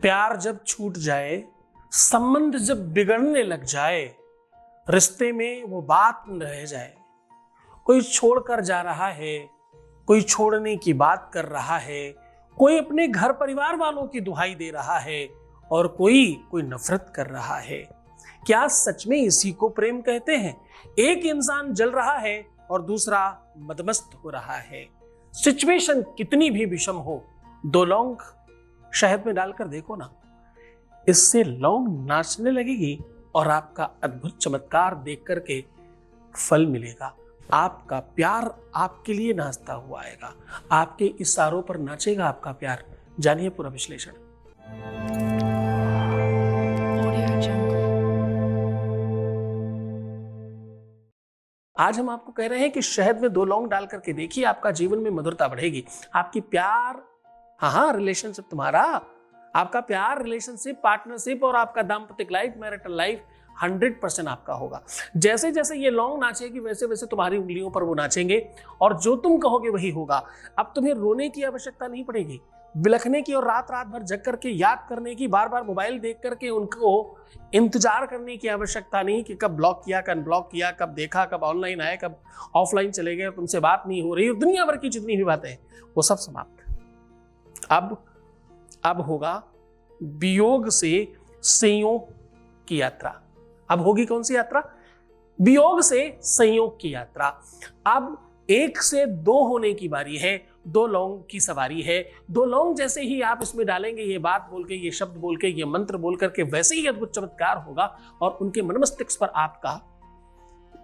प्यार जब छूट जाए, संबंध जब बिगड़ने लग जाए, रिश्ते में वो बात न रह जाए, कोई छोड़कर जा रहा है, कोई छोड़ने की बात कर रहा है, कोई अपने घर परिवार वालों की दुहाई दे रहा है और कोई नफरत कर रहा है। क्या सच में इसी को प्रेम कहते हैं? एक इंसान जल रहा है और दूसरा मदमस्त हो रहा है। सिचुएशन कितनी भी विषम हो, 2 लौंग शहद में डालकर देखो ना, इससे लौंग नाचने लगेगी और आपका अद्भुत चमत्कार देख करके फल मिलेगा। आपका प्यार आपके लिए नाचता हुआ आएगा, आपके इशारों पर नाचेगा आपका प्यार। जानिए पूरा विश्लेषण। आज हम आपको कह रहे हैं कि शहद में 2 लौंग डाल करके देखिए, आपका जीवन में मधुरता बढ़ेगी। आपकी प्यार, हाँ रिलेशनशिप तुम्हारा, आपका प्यार, रिलेशनशिप, पार्टनरशिप और आपका दाम्पत्य लाइफ, मैरिटल लाइफ 100% आपका होगा। जैसे जैसे ये लौंग नाचेगी वैसे वैसे तुम्हारी उंगलियों पर वो नाचेंगे और जो तुम कहोगे वही होगा। अब तुम्हें रोने की आवश्यकता नहीं पड़ेगी, बिलखने की और रात रात भर जग करके याद करने की, बार बार मोबाइल देख करके उनको इंतजार करने की आवश्यकता नहीं कि कब ब्लॉक किया, कब अनब्लॉक किया, कब देखा, कब ऑनलाइन आए, कब ऑफलाइन चले गए, तुमसे बात नहीं हो रही, दुनिया भर की जितनी भी बातें हैं वो सब समाप्त। अब होगा वियोग से संयोग की यात्रा। अब होगी कौन सी यात्रा? वियोग से संयोग की यात्रा। अब 1 से 2 होने की बारी है, 2 लौंग की सवारी है। 2 लौंग जैसे ही आप इसमें डालेंगे, ये बात बोल के, ये शब्द बोल के, ये मंत्र बोल करके, वैसे ही अद्भुत चमत्कार होगा और उनके मन मस्तिष्क पर आपका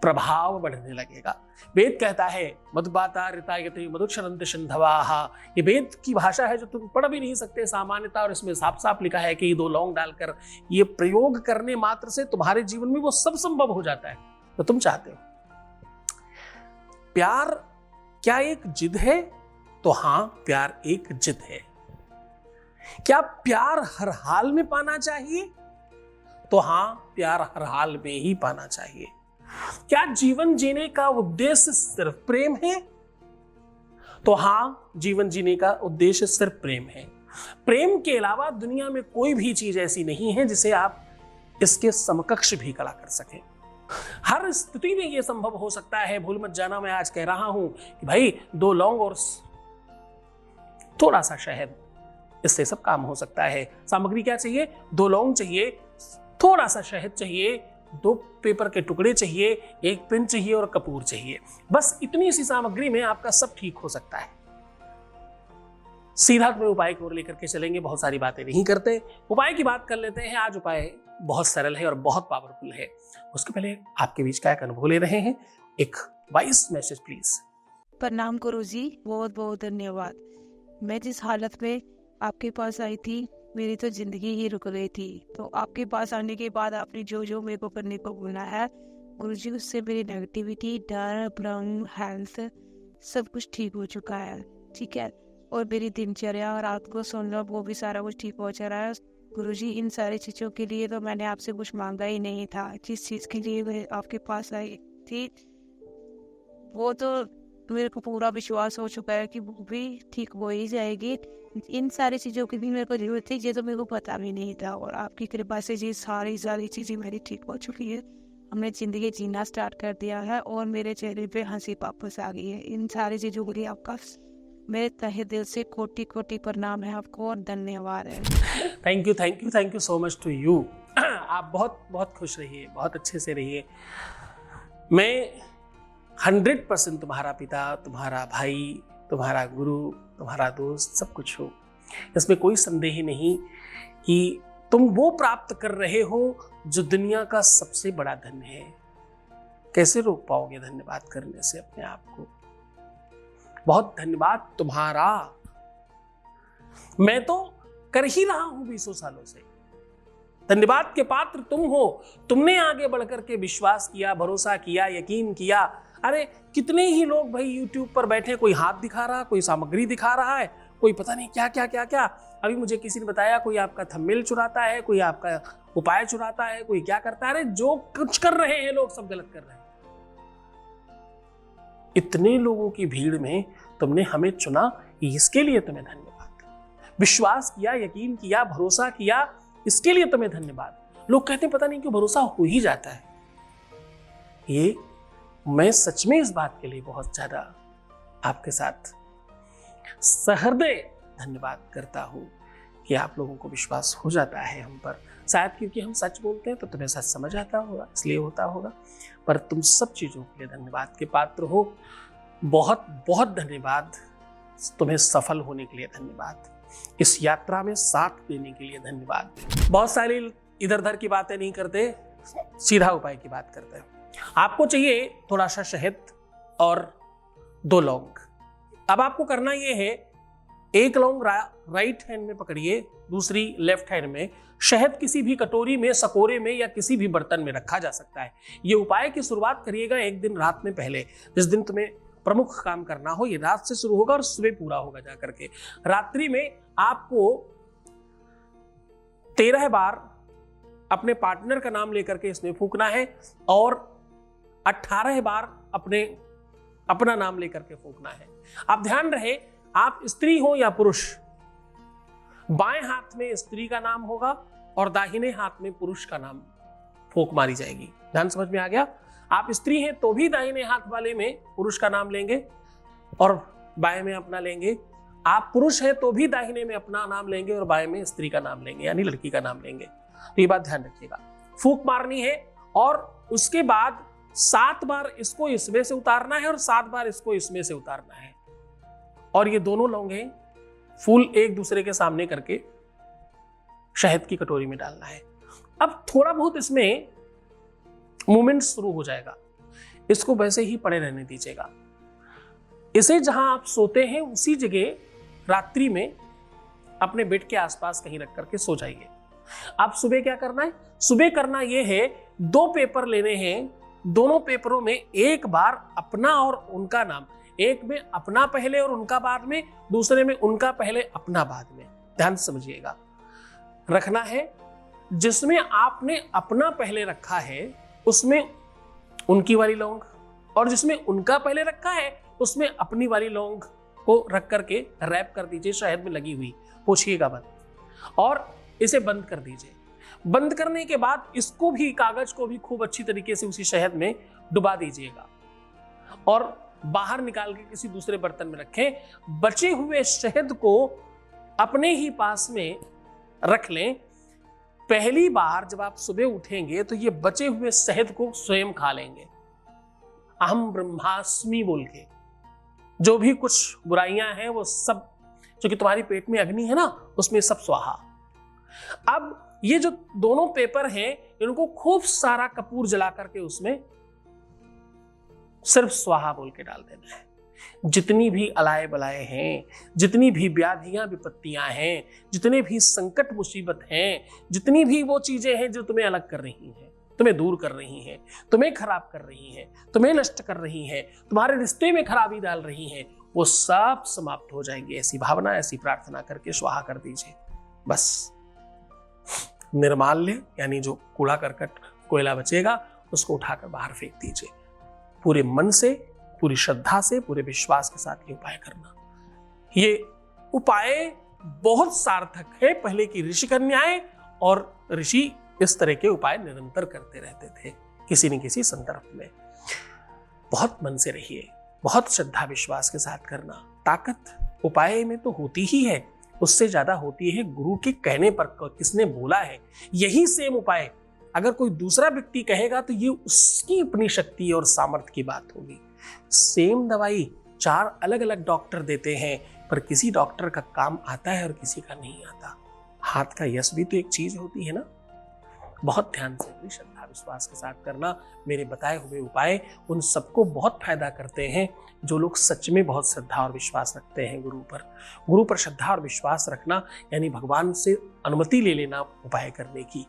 प्रभाव बढ़ने लगेगा। वेद कहता है मधुबाता ऋतायते मधुक्षरंत सिंधवाः। ये वेद की भाषा है जो तुम पढ़ भी नहीं सकते सामान्यता, और इसमें साफ साफ लिखा है कि ये 2 लौंग डालकर ये प्रयोग करने मात्र से तुम्हारे जीवन में वो सब संभव हो जाता है तो तुम चाहते हो। प्यार क्या एक जिद है? तो हां, प्यार एक जिद है। क्या प्यार हर हाल में पाना चाहिए? तो हां, प्यार हर हाल में ही पाना चाहिए। क्या जीवन जीने का उद्देश्य सिर्फ प्रेम है? तो हां, जीवन जीने का उद्देश्य सिर्फ प्रेम है। प्रेम के अलावा दुनिया में कोई भी चीज ऐसी नहीं है जिसे आप इसके समकक्ष भी खड़ा कर सकें। हर स्थिति में यह संभव हो सकता है। भूल मत जाना, मैं आज कह रहा हूं कि भाई 2 लौंग और थोड़ा सा शहद, इससे सब काम हो सकता है। सामग्री क्या चाहिए? 2 लौंग चाहिए, थोड़ा सा शहद चाहिए, 2 पेपर के टुकड़े चाहिए, 1 पेन चाहिए और कपूर चाहिए। बस इतनी सी सामग्री में आपका सब ठीक हो सकता है। सीधा तुम्हें उपाय की ओर लेकर के चलेंगे, बहुत सारी बातें नहीं करते, उपाय की बात कर लेते हैं। आज उपाय बहुत सरल है और बहुत पावरफुल है। उसके पहले आपके बीच का एक अनुभव ले रहे हैं, एक वॉइस मैसेज प्लीज। प्रणाम गुरुजी, बहुत बहुत धन्यवाद। मैं जिस हालत में आपके पास आई थी, मेरी तो जिंदगी ही रुक गई थी। तो आपके पास आने के बाद आपने जो जो मेरे को करने को बोला है गुरुजी, उससे मेरी नेगेटिविटी, डर, भ्रम, हेल्थ सब कुछ ठीक हो चुका है। ठीक है, और मेरी दिनचर्या और रात को सोना, वो भी सारा कुछ ठीक हो जा रहा है। गुरुजी, इन सारी चीज़ों के लिए तो मैंने आपसे कुछ मांगा ही नहीं था। जिस चीज़ के लिए मैं आपके पास आई थी वो तो मेरे को पूरा विश्वास हो चुका है कि वो भी ठीक हो ही जाएगी। इन सारी चीज़ों की भी मेरे को जरूरत थी, ये तो मेरे को पता भी नहीं था, और आपकी कृपा से ये सारी चीज़ें मेरी ठीक हो चुकी है। हमने ज़िंदगी जीना स्टार्ट कर दिया है और मेरे चेहरे पे हंसी वापस आ गई है। इन सारी चीज़ों के लिए आपका मेरे तहे दिल से कोटि कोटि प्रणाम है आपको और धन्यवाद है। Thank you so much to you. आप बहुत बहुत खुश रहिए, बहुत अच्छे से रहिए। मैं 100% तुम्हारा पिता, तुम्हारा भाई, तुम्हारा गुरु, तुम्हारा दोस्त, सब कुछ हो। इसमें कोई संदेह नहीं कि तुम वो प्राप्त कर रहे हो जो दुनिया का सबसे बड़ा धन है। कैसे रोक पाओगे धन्यवाद करने से अपने आप को? बहुत धन्यवाद तुम्हारा। मैं तो कर ही रहा हूं 20 सालों से। धन्यवाद के पात्र तुम हो। तुमने आगे बढ़कर के विश्वास किया, भरोसा किया, यकीन किया। अरे कितने ही लोग भाई YouTube पर बैठे, कोई हाथ दिखा रहा, कोई सामग्री दिखा रहा है, कोई पता नहीं क्या क्या क्या क्या। अभी मुझे किसी ने बताया कोई आपका थंबनेल चुराता है, कोई आपका उपाय चुराता है, कोई क्या करता है। अरे जो कुछ कर रहे हैं लोग सब गलत कर रहे हैं। इतने लोगों की भीड़ में तुमने हमें चुना, इसके लिए तुम्हें धन्यवाद। विश्वास किया, यकीन किया, भरोसा किया, इसके लिए तुम्हें धन्यवाद। लोग कहते हैं पता नहीं क्यों भरोसा हो ही जाता है। ये मैं सच में इस बात के लिए बहुत ज्यादा आपके साथ सहृदय धन्यवाद करता हूं कि आप लोगों को विश्वास हो जाता है हम पर। शायद क्योंकि हम सच बोलते हैं तो तुम्हें सच समझ आता होगा, इसलिए होता होगा। पर तुम सब चीजों के लिए धन्यवाद के पात्र हो। बहुत बहुत धन्यवाद। तुम्हें सफल होने के लिए धन्यवाद। इस यात्रा में साथ देने के लिए धन्यवाद। बहुत सारे इधर उधर की बातें नहीं करते, सीधा उपाय की बात करते हैं। आपको चाहिए थोड़ा सा शहद और 2 लौंग। अब आपको करना यह है, 1 लौंग राइट हैंड में पकड़िए, दूसरी लेफ्ट हैंड में। शहद किसी भी कटोरी में, सकोरे में या किसी भी बर्तन में रखा जा सकता है। ये उपाय की शुरुआत करिएगा एक दिन रात में पहले, जिस दिन तुम्हें प्रमुख काम करना हो। ये रात से शुरू होगा और सुबह पूरा होगा जाकर के। रात्रि में आपको 13 बार अपने पार्टनर का नाम लेकर के इसमें फूंकना है और 18 बार अपना नाम लेकर के फूंकना है। आप ध्यान रहे, आप स्त्री हो या पुरुष, बाएं हाथ में स्त्री का नाम होगा और दाहिने हाथ में पुरुष का नाम फूंक मारी जाएगी। ध्यान समझ में आ गया? आप स्त्री हैं तो भी दाहिने हाथ वाले में पुरुष का नाम लेंगे और बाएं में अपना लेंगे। आप पुरुष हैं तो भी दाहिने में अपना नाम लेंगे और बाएं में स्त्री का नाम लेंगे, यानी लड़की का नाम लेंगे। तो ये बात ध्यान रखिएगा। फूंक मारनी है और उसके बाद 7 बार इसको इसमें से उतारना है और 7 बार इसको इसमें से उतारना है। और ये दोनों लौंगे फूल एक दूसरे के सामने करके शहद की कटोरी में डालना है। अब थोड़ा बहुत इसमें मूवमेंट शुरू हो जाएगा, इसको वैसे ही पड़े रहने दीजिएगा। इसे जहां आप सोते हैं उसी जगह रात्रि में अपने बेड के आसपास कहीं रख करके सो जाइए। अब सुबह क्या करना है? सुबह करना यह है, 2 पेपर लेने हैं। दोनों पेपरों में एक बार अपना और उनका नाम, एक में अपना पहले और उनका बाद में, दूसरे में उनका पहले अपना बाद में। ध्यान समझिएगा, रखना है। जिसमें आपने अपना पहले रखा है उसमें उनकी वाली लौंग, और जिसमें उनका पहले रखा है उसमें अपनी वाली लौंग को रख करके रैप कर दीजिए शहद में लगी हुई। पोछिएगा बंद और इसे बंद कर दीजिए। बंद करने के बाद इसको भी, कागज को भी खूब अच्छी तरीके से उसी शहद में डुबा दीजिएगा और बाहर निकाल के किसी दूसरे बर्तन में रखें। बचे हुए शहद को अपने ही पास में रख लें। पहली बार जब आप सुबह उठेंगे तो ये बचे हुए शहद को स्वयं खा लेंगे, अहम ब्रह्मास्मि बोल के। जो भी कुछ बुराइयां हैं वो सब, क्योंकि तुम्हारी पेट में अग्नि है ना, उसमें सब स्वाहा। अब ये जो दोनों पेपर हैं इनको खूब सारा कपूर जला करके उसमें सिर्फ स्वाहा बोल के डाल देना है। जितनी भी अलाए बलाए हैं, जितनी भी व्याधियां विपत्तियां हैं, जितने भी संकट मुसीबत हैं, जितनी भी वो चीजें हैं जो तुम्हें अलग कर रही हैं, तुम्हें दूर कर रही हैं, तुम्हें खराब कर रही हैं, तुम्हें नष्ट कर रही हैं, तुम्हारे रिश्ते में खराबी डाल रही हैं, वो सब समाप्त हो जाएंगे। ऐसी भावना, ऐसी प्रार्थना करके स्वाहा कर दीजिए। बस निर्माल्य यानी जो कूड़ा करकट कोयला बचेगा उसको उठाकर बाहर फेंक दीजिए। पूरे मन से, पूरी श्रद्धा से, पूरे विश्वास के साथ ये उपाय करना। ये उपाय बहुत सार्थक है। पहले की ऋषि कन्याएं और ऋषि इस तरह के उपाय निरंतर करते रहते थे किसी न किसी संदर्भ में। बहुत मन से रहिए, बहुत श्रद्धा विश्वास के साथ करना। ताकत उपाय में तो होती ही है, उससे ज्यादा होती है गुरु के कहने पर, किसने बोला है। यही सेम उपाय अगर कोई दूसरा व्यक्ति कहेगा तो ये उसकी अपनी शक्ति और सामर्थ्य की बात होगी। सेम दवाई 4 अलग अलग डॉक्टर देते हैं, पर किसी डॉक्टर का काम आता है और किसी का नहीं आता। हाथ का यश भी तो एक चीज होती है ना। बहुत ध्यान से अपनी श्रद्धा विश्वास के साथ करना। मेरे बताए हुए उपाय उन सबको बहुत फायदा करते हैं जो लोग सच में बहुत श्रद्धा और विश्वास रखते हैं गुरु पर। गुरु पर श्रद्धा और विश्वास रखना यानी भगवान से अनुमति ले लेना उपाय करने की।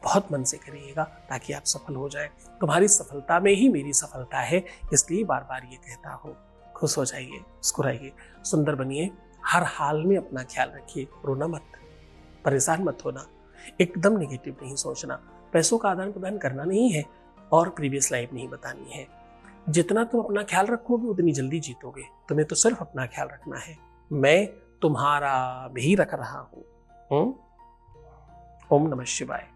बहुत मन से करिएगा ताकि आप सफल हो जाए। तुम्हारी सफलता में ही मेरी सफलता है, इसलिए बार बार ये कहता हूँ। खुश हो जाइए, मुस्कुराइए, सुंदर बनिए, हर हाल में अपना ख्याल रखिए। रोना मत, परेशान मत होना, एकदम नेगेटिव नहीं सोचना। पैसों का आदान प्रदान करना नहीं है और प्रीवियस लाइफ नहीं बतानी है। जितना तुम अपना ख्याल रखोगे उतनी जल्दी जीतोगे। तुम्हें तो सिर्फ अपना ख्याल रखना है। मैं तुम्हारा भी रख रहा हूं। ओम नमः शिवाय।